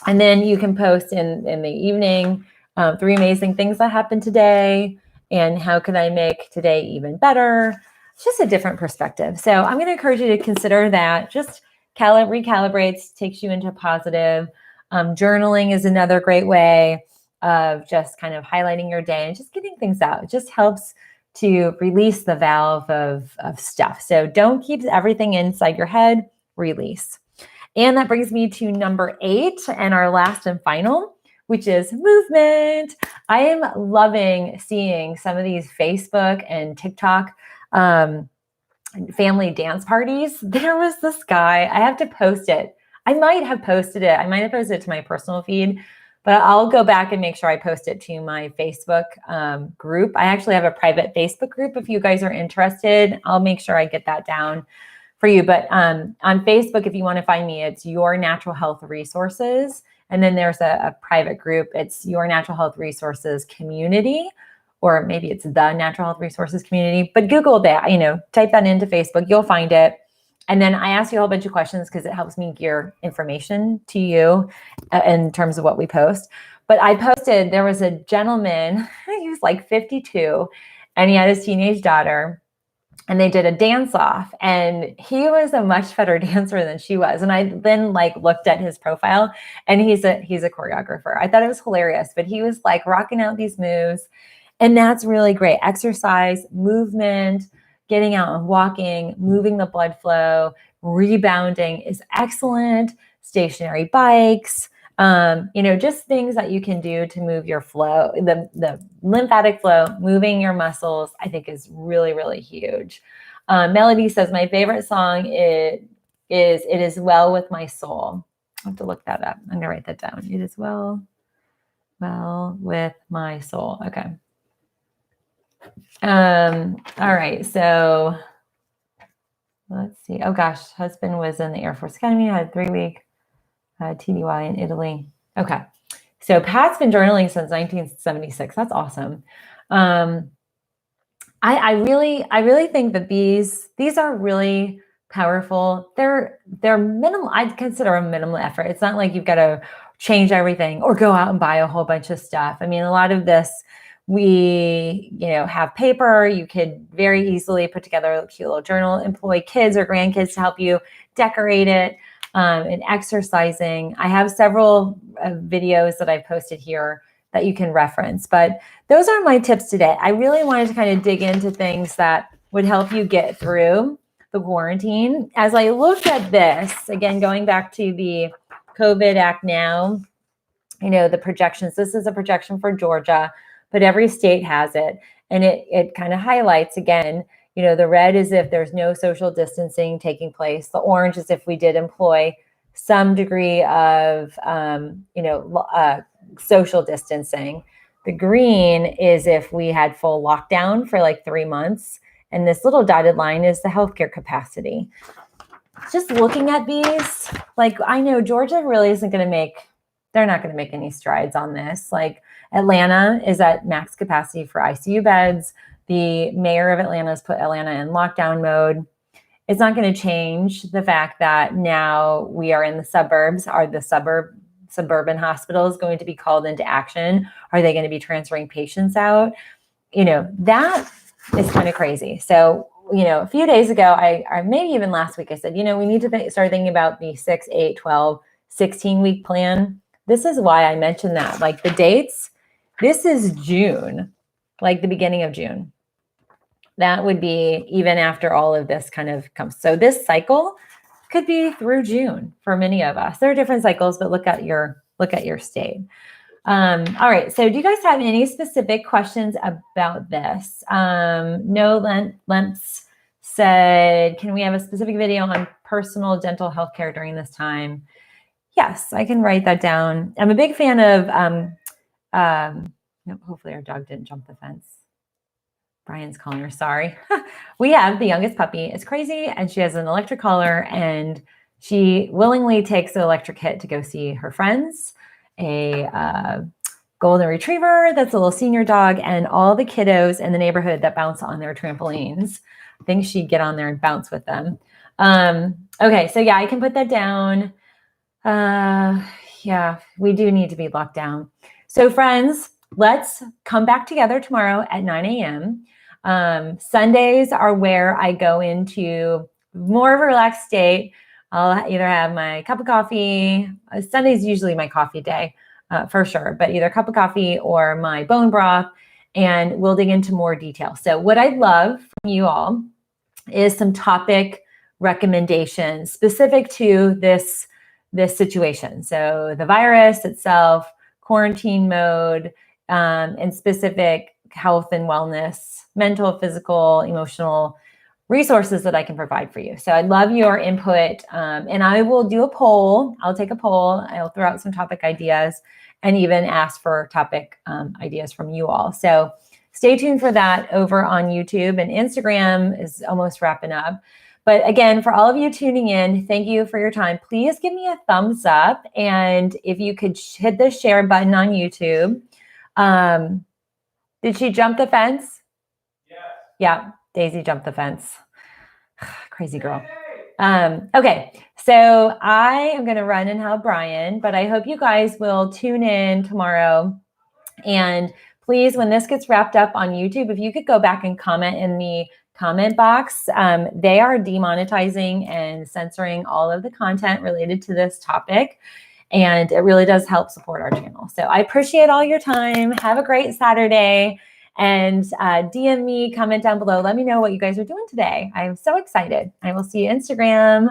And then you can post in the evening, 3 amazing things that happened today, and how can I make today even better? It's just a different perspective. So I'm going to encourage you to consider that. Just recalibrates, takes you into positive. Journaling is another great way of just kind of highlighting your day and just getting things out. It just helps to release the valve of stuff. So don't keep everything inside your head, release. And that brings me to number 8 and our last and final, which is movement. I am loving seeing some of these Facebook and TikTok family dance parties. There was this guy, I have to post it. I might have posted it. I might have posted it to my personal feed, but I'll go back and make sure I post it to my Facebook group. I actually have a private Facebook group. If you guys are interested, I'll make sure I get that down for you. But on Facebook, if you want to find me, it's Your Natural Health Resources. And then there's a private group. It's Your Natural Health Resources Community, or maybe it's the Natural Health Resources Community. But Google that, type that into Facebook, you'll find it. And then I ask you a whole bunch of questions because it helps me gear information to you in terms of what we post. But I posted, there was a gentleman, he was like 52, and he had his teenage daughter. and they did a dance off, and he was a much better dancer than she was. And I then like looked at his profile, and he's a choreographer. I thought it was hilarious, but he was like rocking out these moves. And that's really great. Exercise, movement, getting out and walking, moving the blood flow, rebounding is excellent. Stationary bikes, just things that you can do to move your flow, the lymphatic flow, moving your muscles, I think is really, really huge. Melody says, my favorite song is It Is Well With My Soul. I have to look that up. I'm going to write that down. It is well with my soul. Okay. All right. So let's see. Oh gosh. Husband was in the Air Force Academy. Had 3-week TDY in Italy. Okay. So Pat's been journaling since 1976. That's awesome. I really think that these are really powerful. They're minimal. I'd consider a minimal effort. It's not like you've got to change everything or go out and buy a whole bunch of stuff. I mean, a lot of this, we, have paper. You could very easily put together a cute little journal, employ kids or grandkids to help you decorate it, and exercising. I have several videos that I've posted here that you can reference, but those are my tips today. I really wanted to kind of dig into things that would help you get through the quarantine. As I looked at this, again, going back to the COVID Act now, the projections, this is a projection for Georgia, but every state has it. And it kind of highlights, again, the red is if there's no social distancing taking place. The orange is if we did employ some degree of, social distancing. The green is if we had full lockdown for like 3 months. And this little dotted line is the healthcare capacity. Just looking at these, like, I know Georgia really isn't going to they're not going to make any strides on this. Like Atlanta is at max capacity for ICU beds. The mayor of Atlanta has put Atlanta in lockdown mode. It's not going to change the fact that now we are in the suburbs. Are the suburban hospitals going to be called into action? Are they going to be transferring patients out? That is kind of crazy. So, a few days ago, or maybe even last week, I said, we need to start thinking about the 6, 8, 12, 16-week plan. This is why I mentioned that. Like the dates, this is June, like the beginning of June. That would be even after all of this kind of comes. So this cycle could be through June for many of us. There are different cycles, but look at your state. All right. So do you guys have any specific questions about this? No Lemps said, can we have a specific video on personal dental health care during this time? Yes, I can write that down. I'm a big fan of, hopefully our dog didn't jump the fence. Brian's calling her, sorry. We have the youngest puppy. It's crazy. And she has an electric collar, and she willingly takes the electric hit to go see her friends, a golden retriever that's a little senior dog, and all the kiddos in the neighborhood that bounce on their trampolines. I think she'd get on there and bounce with them. Okay, so yeah, I can put that down. Yeah, we do need to be locked down. So friends, let's come back together tomorrow at 9 a.m. Sundays are where I go into more of a relaxed state. I'll either have my cup of coffee. Sunday's usually my coffee day, for sure, but either a cup of coffee or my bone broth, and we'll dig into more detail. So what I'd love from you all is some topic recommendations specific to this situation. So the virus itself, quarantine mode, and specific health and wellness, mental, physical, emotional resources that I can provide for you. So I'd love your input, and I will do a poll. I'll take a poll. I'll throw out some topic ideas and even ask for topic ideas from you all. So stay tuned for that over on YouTube, and Instagram is almost wrapping up. But again, for all of you tuning in, thank you for your time. Please give me a thumbs up. And if you could hit the share button on YouTube. Did she jump the fence? Yeah, Daisy jumped the fence. Crazy girl. Okay, so I am going to run and help Brian, but I hope you guys will tune in tomorrow. And please, when this gets wrapped up on YouTube, if you could go back and comment in the comment box. They are demonetizing and censoring all of the content related to this topic. And it really does help support our channel. So I appreciate all your time. Have a great Saturday. And DM me, comment down below. Let me know what you guys are doing today. I'm so excited. I will see you Instagram.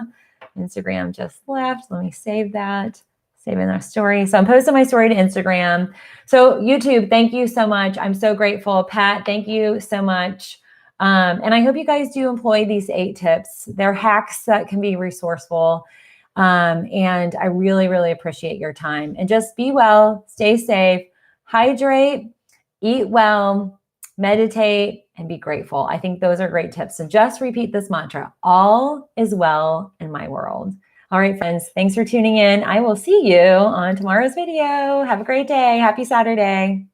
Instagram just left. Let me save that. Saving our story. So I'm posting my story to Instagram. So YouTube, thank you so much. I'm so grateful. Pat, thank you so much. And I hope you guys do employ these 8 tips. They're hacks that can be resourceful. And I really, really appreciate your time. And just be well, stay safe, hydrate, eat well, meditate, and be grateful. I think those are great tips. So just repeat this mantra: all is well in my world. All right, friends, thanks for tuning in. I will see you on tomorrow's video. Have a great day. Happy Saturday.